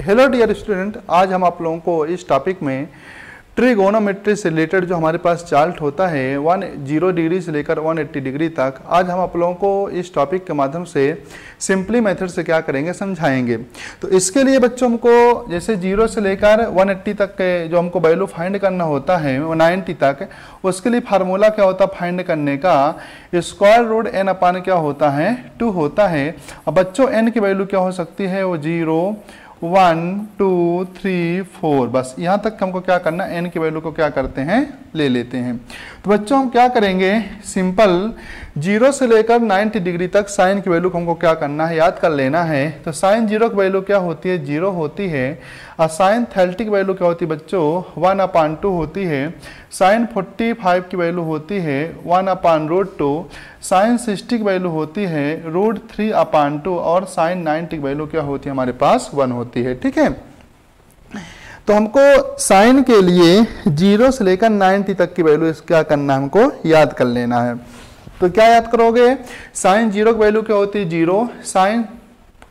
Hello dear student, आज हम आप लोगों को इस टॉपिक में ट्रिगोनोमेट्री से रिलेटेड जो हमारे पास चार्ट होता है 10 डिग्री से लेकर 180 डिग्री तक, आज हम आप लोगों को इस टॉपिक के माध्यम से सिंपली मेथड से क्या करेंगे समझाएंगे। तो इसके लिए बच्चों हमको जैसे 0 से लेकर 180 तक के जो हमको वैल्यू फाइंड करना होता है 90 तक, उसके लिए फार्मूला क्या होता है फाइंड करने का, स्क्वायर रूट n अपान क्या होता है 2 होता है। अब बच्चों n की वैल्यू क्या हो सकती है, वो 0 1 2 3 4, बस यहाँ तक हमको क्या करना n की वैल्यू को क्या करते हैं ले लेते हैं। तो बच्चों हम क्या करेंगे, सिंपल 0 से लेकर 90 डिग्री तक साइन की वैल्यू को हमको क्या करना है याद कर लेना है। तो साइन 0 की वैल्यू क्या होती है 0 होती है, और साइन 30 की वैल्यू क्या होती है बच्चों 1/2 होती है। साइन 45 की वैल्यू होती है 1/√2, साइन 60 की वैल्यू होती है √3/2, और साइन 90 की वैल्यू क्या होती है हमारे पास 1 होती है। ठीक है, तो हमको साइन के लिए 0 से लेकर 90 तक की वैल्यू क्या करना है हमको याद कर लेना है। तो क्या याद करोगे, साइन 0 की वैल्यू क्या होती है 0, साइन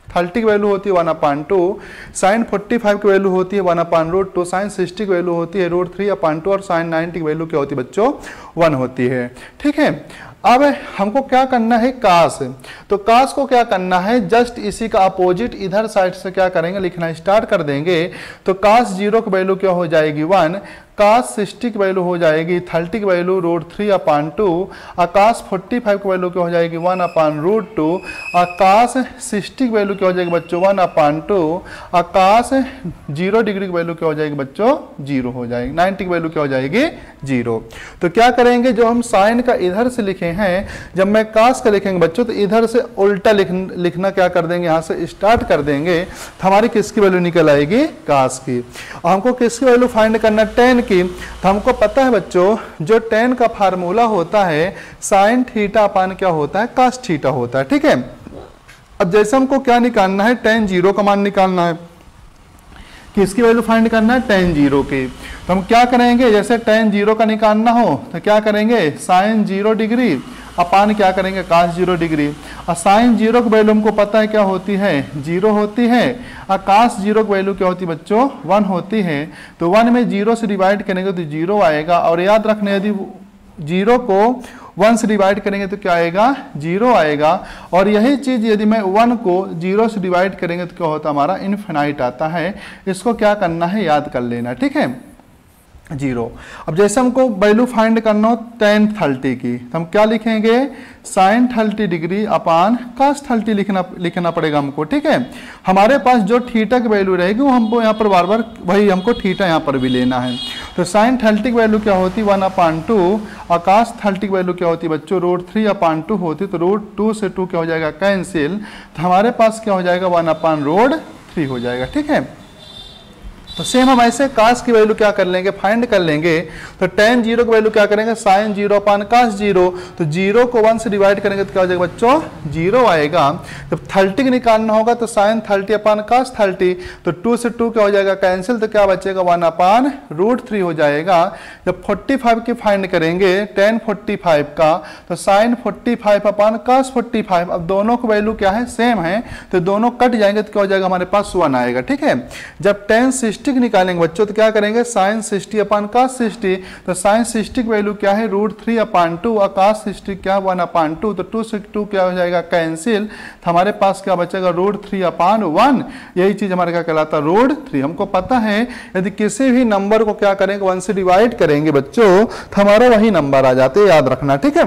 30 की वैल्यू होती है 1/2, साइन 45 की वैल्यू होती है 1/√2, साइन 60 की वैल्यू होती है √3/2, और साइन 90 की वैल्यू क्या होती है बच्चों 1 होती है। ठीक है, अब हमको क्या करना है कास, तो कास को क्या करना है जस्ट इसी का अपोजिट इधर साइड से क्या करेंगे लिखना स्टार्ट कर देंगे। तो कास 0 की वैल्यू क्या हो जाएगी 1, कास 60 की वैल्यू हो जाएगी 30 की वैल्यू √3/2, आकाश 45 की वैल्यू क्या हो जाएगी 1/√2, आकाश 60 की वैल्यू क्या हो जाएगी बच्चों 1/2, आकाश 0 डिग्री की वैल्यू क्या हो जाएगी बच्चों 0 हो जाएगी, 90 की वैल्यू क्या हो जाएगी 0। तो क्या करेंगे, जो हम साइन का इधर से लिखे हैं, जब मैं कास का लिखेंगे बच्चों तो इधर से उल्टा लिखना क्या कर देंगे यहाँ से स्टार्ट कर देंगे, तो हमारी किसकी वैल्यू निकल आएगी कास की। और हमको किसकी वैल्यू फाइंड करना tan की, तो हमको पता है बच्चों जो tan का फार्मूला होता है साइन थीटा अपान क्या होता है कास थीटा होता है। ठीक है, अब जैसे हमको क्या निकालना है tan 0 का मान निकालना है, किसकी वैल्यू फाइंड करना है tan 0 की। तो हम क्या करेंगे, जैसे tan 0 का निकालना हो तो क्या करेंगे साइन 0 डिग्री अपान क्या करेंगे कास 0 डिग्री, और साइन 0 की वैल्यू हमको पता है क्या होती है 0 होती है, और कास 0 की वैल्यू क्या होती है बच्चों 1 होती है। तो 1 में 0 से डिवाइड करेंगे तो 0 आएगा, और याद रखने यदि 0 को 1 से डिवाइड करेंगे तो क्या आएगा 0 आएगा, और यही चीज यदि मैं 1 को 0 से डिवाइड करेंगे तो क्या होता है हमारा इनफिनाइट आता है। इसको क्या करना है याद कर लेना। ठीक है 0। अब जैसे हमको वैल्यू फाइंड करना हो tan 30 की, तो हम क्या लिखेंगे साइन 30 डिग्री अपान कास 30 लिखना पड़ेगा हमको। ठीक है, हमारे पास जो थीटा की वैल्यू रहेगी वो हमको यहाँ पर बार बार वही हमको थीटा यहाँ पर भी लेना है। तो साइन 30 की वैल्यू क्या होती 1/2, और कास 30 की वैल्यू क्या होती बच्चों √3/2 होती, तो √2 से 2 क्या हो जाएगा कैंसिल, तो हमारे पास क्या हो जाएगा 1/√3 हो जाएगा। ठीक है, तो सेम हम ऐसे कास की वैल्यू क्या कर लेंगे फाइंड कर लेंगे। तो tan 0 की वैल्यू क्या करेंगे साइन 0 अपान कास 0, तो 0 को 1 से डिवाइड करेंगे तो क्या हो जाएगा बच्चों 0 आएगा। जब 30 की निकालना होगा तो साइन 30 अपान कास 30, तो 2 से 2 क्या हो जाएगा कैंसिल, तो क्या बचेगा 1/√3 हो जाएगा। जब 45 की फाइंड करेंगे tan 45 का, तो साइन 45 अपान कास 45, अब दोनों की वैल्यू क्या है सेम है, तो दोनों कट जाएंगे तो क्या हो जाएगा हमारे पास 1 आएगा। ठीक है, जब tan 60 निकालेंगे बच्चों तो क्या करेंगे साइन 60 अपान कास 60, तो साइन 60 की वैल्यू क्या है √3/2, और कास 60 क्या 1/2, तो 2 से 2 क्या हो जाएगा कैंसिल, तो हमारे पास क्या बचेगा √3/1। यही चीज हमारे क्या कहलाता है √3। हमको पता है यदि किसी भी नंबर को क्या करेंगे 1 से डिवाइड करेंगे बच्चों तो हमारा वही नंबर आ जाते हैं, याद रखना। ठीक है,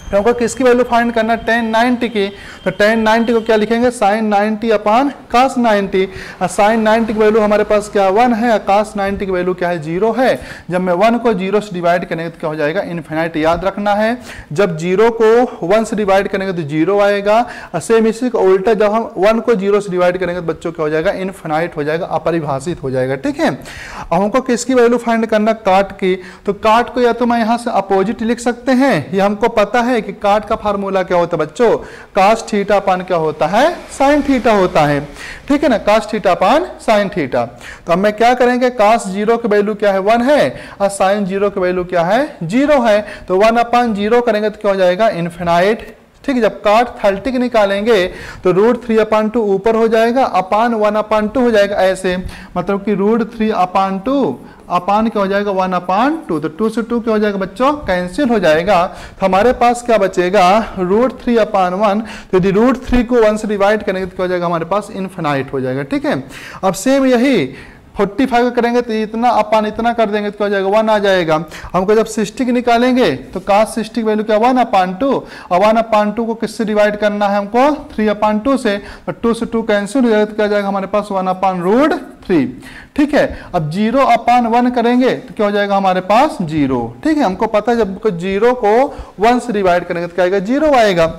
तो हमको किसकी वैल्यू फाइंड करना tan 90 की, तो tan 90 को क्या लिखेंगे साइन 90 अपान कास 90, और साइन 90 की वैल्यू हमारे पास क्या 1 है, और कास 90 की वैल्यू क्या है 0 है। जब मैं 1 को 0 से डिवाइड करेंगे तो क्या हो जाएगा इनफिनाइट, याद रखना है। जब 0 को 1 से डिवाइड करेंगे तो 0 आएगा, और सेम इसी का उल्टा जब हम 1 को 0 से डिवाइड करेंगे तो बच्चों क्या हो जाएगा इनफिनाइट हो जाएगा, अपरिभाषित हो जाएगा। ठीक है, अब हमको किसकी वैल्यू फाइंड करना काट की, तो काट को या तो मैं यहाँ से अपोजिट लिख सकते हैं, ये हमको पता है कि काट का फार्मूला क्या होता है बच्चों कास थीटा अपान क्या होता है साइन थीटा होता है। ठीक है ना, cos theta upon sine theta. तो अब मैं क्या करेंगे कास 0 की वैल्यू क्या है 1 है, और साइन 0 की वैल्यू क्या है 0 है, तो 1/0 करेंगे तो क्या हो जाएगा इनफिनाइट। ठीक है, जब cot 30 निकालेंगे तो √3/2 ऊपर हो जाएगा, अपान 1/2 हो जाएगा ऐसे, मतलब कि √3/2 अपान क्या हो जाएगा 1/2, तो 2 से 2 क्या हो जाएगा बच्चों कैंसिल हो जाएगा। तो हमारे पास क्या बचेगा √3/1। तो यदि √3 को 1 से डिवाइड करेंगे तो क्या हो जाएगा हमारे पास इनफिनाइट हो जाएगा। ठीक है, अब सेम यही 45 करेंगे तो इतना अपान इतना कर देंगे तो क्या हो जाएगा 1 आ जाएगा। हमको जब 60 निकालेंगे तो cos 60 की वैल्यू क्या 1/2, और 1/2 को किससे डिवाइड करना है हमको 3/2 से, तो 2 से 2 कैंसिल हो जाएगा तो क्या हो जाएगा हमारे पास 1/√3। ठीक है, अब 0/1 करेंगे तो क्या हो जाएगा हमारे पास 0। ठीक है, हमको पता है जब 0 को 1 से डिवाइड करेंगे तो क्या आएगा 0 आएगा।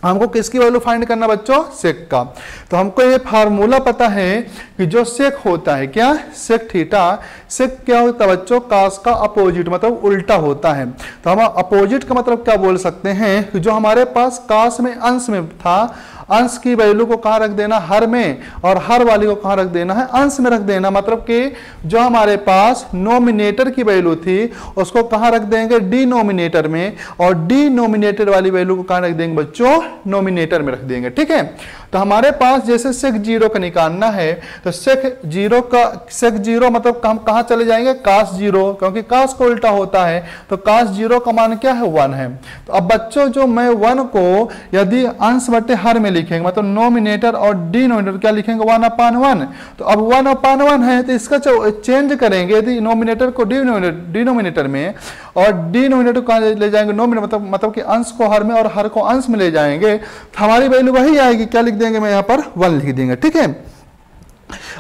हमको किसकी वैल्यू फाइंड करना बच्चों सेक का। तो हमको ये फार्मूला पता है कि जो सेक होता है क्या सेक थीटा, सेक क्या होता है बच्चों कास का अपोजिट मतलब उल्टा होता है। तो हम अपोजिट का मतलब क्या बोल सकते हैं कि जो हमारे पास कास में अंश में था, अंश की वैल्यू को कहाँ रख देना हर में, और हर वाली को कहाँ रख देना है अंश में रख देना। मतलब कि जो हमारे पास नोमिनेटर की वैल्यू थी उसको कहाँ रख देंगे डिनोमिनेटर में, और डिनोमिनेटर वाली वैल्यू को कहाँ रख देंगे बच्चों नोमिनेटर में रख देंगे। ठीक है, तो हमारे पास जैसे सेक 0 का निकालना है तो सेक 0 मतलब हम कहाँ चले जाएंगे कास 0, क्योंकि कास को उल्टा होता है तो कास 0 का मान क्या है 1 है। तो अब बच्चों जो मैं 1 को यदि अंश बटे हर में लिखेंगे मतलब नोमिनेटर और डिनोमिनेटर क्या लिखेंगे 1/1, तो अब 1/1 है तो इसका चेंज करेंगे यदि नोमिनेटर को डिनोमिनेटर में और डिनोमिनेटर को ले जाएंगे नोमिनेटर मतलब कि अंश को हर में और हर को अंश में ले जाएंगे तो हमारी वैल्यू वही आएगी, क्या लिख देंगे मैं यहाँ पर 1 लिख देंगे। ठीक है,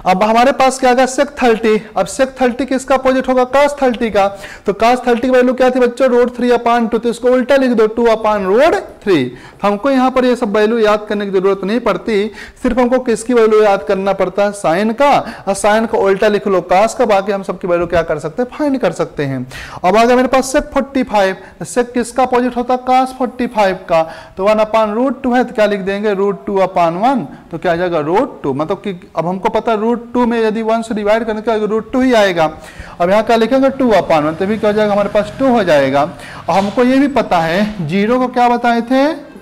अब हमारे पास क्या आएगा सेक 30। अब सेक 30 किसका अपोजिट होगा cos 30 का, तो cos 30 की वैल्यू क्या थी बच्चों √3/2, तो इसको उल्टा लिख दो 2/√3। हमको यहाँ पर ये सब वैल्यू याद करने की जरूरत नहीं पड़ती, सिर्फ हमको किसकी वैल्यू याद करना पड़ता है साइन का, और साइन को उल्टा लिख लो cos का, बाकी हम सबकी वैल्यू क्या कर सकते हैं फाइंड कर सकते हैं। अब आ गया मेरे पास सेक 45, सेक किसका अपोजिट होता है cos 45 का, तो 1/√2 है तो क्या लिख देंगे √2/1, तो क्या आ जाएगा √2। मतलब कि अब हमको पता √2 में यदि 1 से डिवाइड करने का √2 ही आएगा। अब यहाँ क्या लिखेंगे 2/1, तभी क्या हो जाएगा हमारे पास 2 हो जाएगा। और हमको ये भी पता है 0 को क्या बताए थे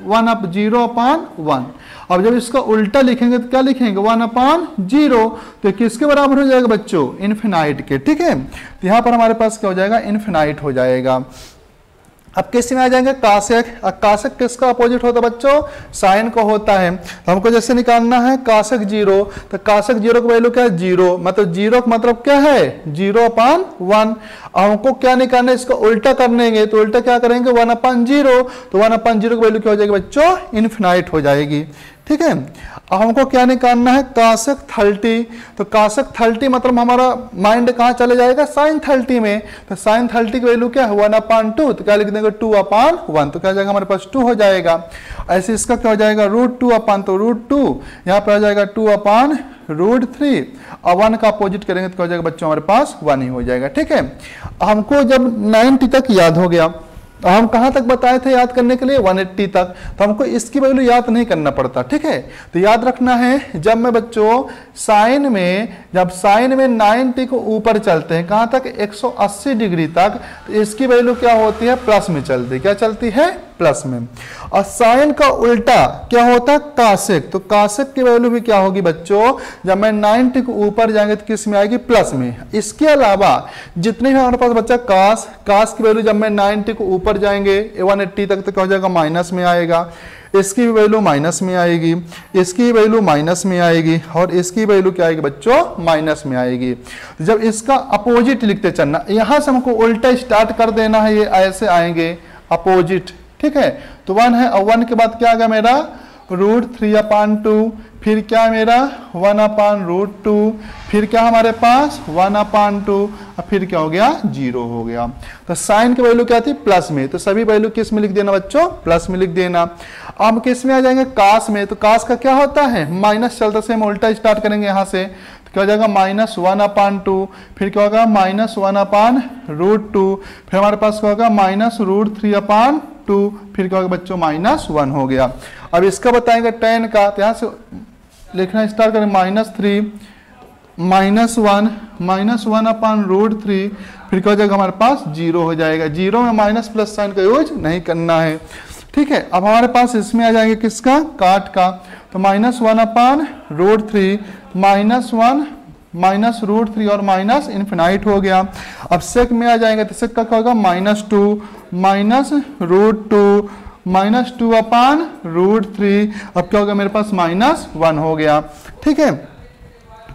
0/1। अब जब इसका उल्टा लिखेंगे तो क्या लिखेंगे 1/0, तो किसके बराबर हो जाएगा बच्चों इनफिनाइट के। ठीक है, तो यहाँ पर हमारे पास क्या हो जाएगा इनफिनाइट हो जाएगा। अब किस में आ जाएंगे कासेक, कासेक किसका अपोजिट होता है बच्चों साइन को होता है। तो हमको जैसे निकालना है कासेक 0, तो कासेक 0 की वैल्यू क्या है 0, मतलब 0 का मतलब क्या है 0/1। हमको क्या निकालना है इसको उल्टा करनेंगे, तो उल्टा क्या करेंगे 1/0, तो 1/0 की वैल्यू क्या हो जाएगी बच्चों इनफिनाइट हो जाएगी। ठीक है, अब हमको क्या निकालना है कासेक 30, तो कासेक 30 मतलब हमारा माइंड कहाँ चले जाएगा साइन 30 में, तो साइन 30 की वैल्यू क्या है 1/2, तो क्या लिख देंगे 2/1, तो क्या जाएगा हमारे पास 2 हो जाएगा। ऐसे इसका क्या हो जाएगा √2/, तो √2 यहाँ पर आ जाएगा 2/√3, और 1 का अपोजिट करेंगे तो क्या हो जाएगा बच्चों हमारे पास 1 ही हो जाएगा। ठीक है, हमको जब 90 तक याद हो गया, हम कहां तक बताए थे याद करने के लिए 180 तक, तो हमको इसकी वैल्यू याद नहीं करना पड़ता। ठीक है, तो याद रखना है जब मैं बच्चों जब साइन में 90 को ऊपर चलते हैं कहां तक 180 डिग्री तक, तो इसकी वैल्यू क्या होती है प्लस में चलती है, क्या चलती है प्लस में। और साइन का उल्टा क्या होता है कासेक, तो कासेक की वैल्यू भी क्या होगी बच्चों जब मैं 90 को ऊपर जाएंगे तो किस में आएगी प्लस में। इसके अलावा जितने भी हमारे पास बच्चा कास की वैल्यू जब मैं 90 को ऊपर जाएंगे 180 तक तो क्या हो जाएगा माइनस में आएगा, इसकी भी वैल्यू माइनस में आएगी, इसकी वैल्यू माइनस में आएगी, और इसकी वैल्यू क्या आएगी बच्चों माइनस में आएगी। जब इसका अपोजिट लिखते चलना, यहां से हमको उल्टा स्टार्ट कर देना है, ये ऐसे आएंगे अपोजिट। ठीक है, तो 1 है, और 1 के बाद क्या आ गया मेरा √3/2, फिर क्या मेरा 1/√2, फिर क्या हमारे पास 1/2, और फिर क्या हो गया 0 हो गया। तो साइन की वैल्यू क्या थी प्लस में, तो सभी वैल्यू किस में लिख देना बच्चों प्लस में लिख देना। अब किस में आ जाएंगे कास में, तो कास का क्या होता है माइनस चलता से हम उल्टा स्टार्ट करेंगे यहाँ से, तो क्या हो जाएगा -1/2, फिर क्या होगा -1/√2, फिर हमारे पास क्या होगा -√3/2, फिर क्या होगा बच्चों -1 हो गया। अब इसका बताएंगे tan का, तो यहाँ से लिखना स्टार्ट करें -3 -1 -1/√3, फिर क्या हो जाएगा हमारे पास 0 हो जाएगा। 0 में माइनस प्लस साइन का यूज नहीं करना है। ठीक ठीक है, अब हमारे पास इसमें आ जाएंगे किसका, काट का, तो -1/√3 -1 -√3 और माइनस इन्फिनाइट हो गया। अब सेक में आ जाएंगे तो सेक का क्या होगा, -2 -√2 -2/√3। अब क्या होगा मेरे पास, -1 हो गया। ठीक है,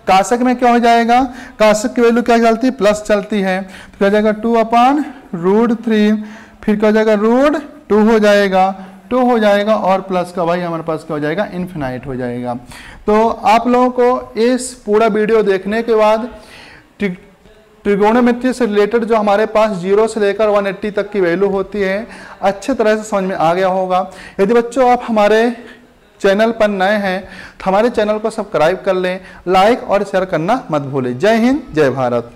काशक में क्या हो जाएगा, काशक की वैल्यू क्या चलती है, प्लस चलती है, तो क्या हो जाएगा 2/√3, फिर क्या हो जाएगा √2 हो जाएगा, 2 हो जाएगा और प्लस का भाई हमारे पास क्या हो जाएगा, इन्फिनाइट हो जाएगा। तो आप लोगों को इस पूरा वीडियो देखने के बाद ट्रिगोनोमेट्री से रिलेटेड जो हमारे पास 0 से लेकर 180 तक की वैल्यू होती है अच्छे तरह से समझ में आ गया होगा। यदि बच्चों आप हमारे चैनल पर नए हैं तो हमारे चैनल को सब्सक्राइब कर लें, लाइक और शेयर करना मत भूलें। जय हिंद, जय भारत।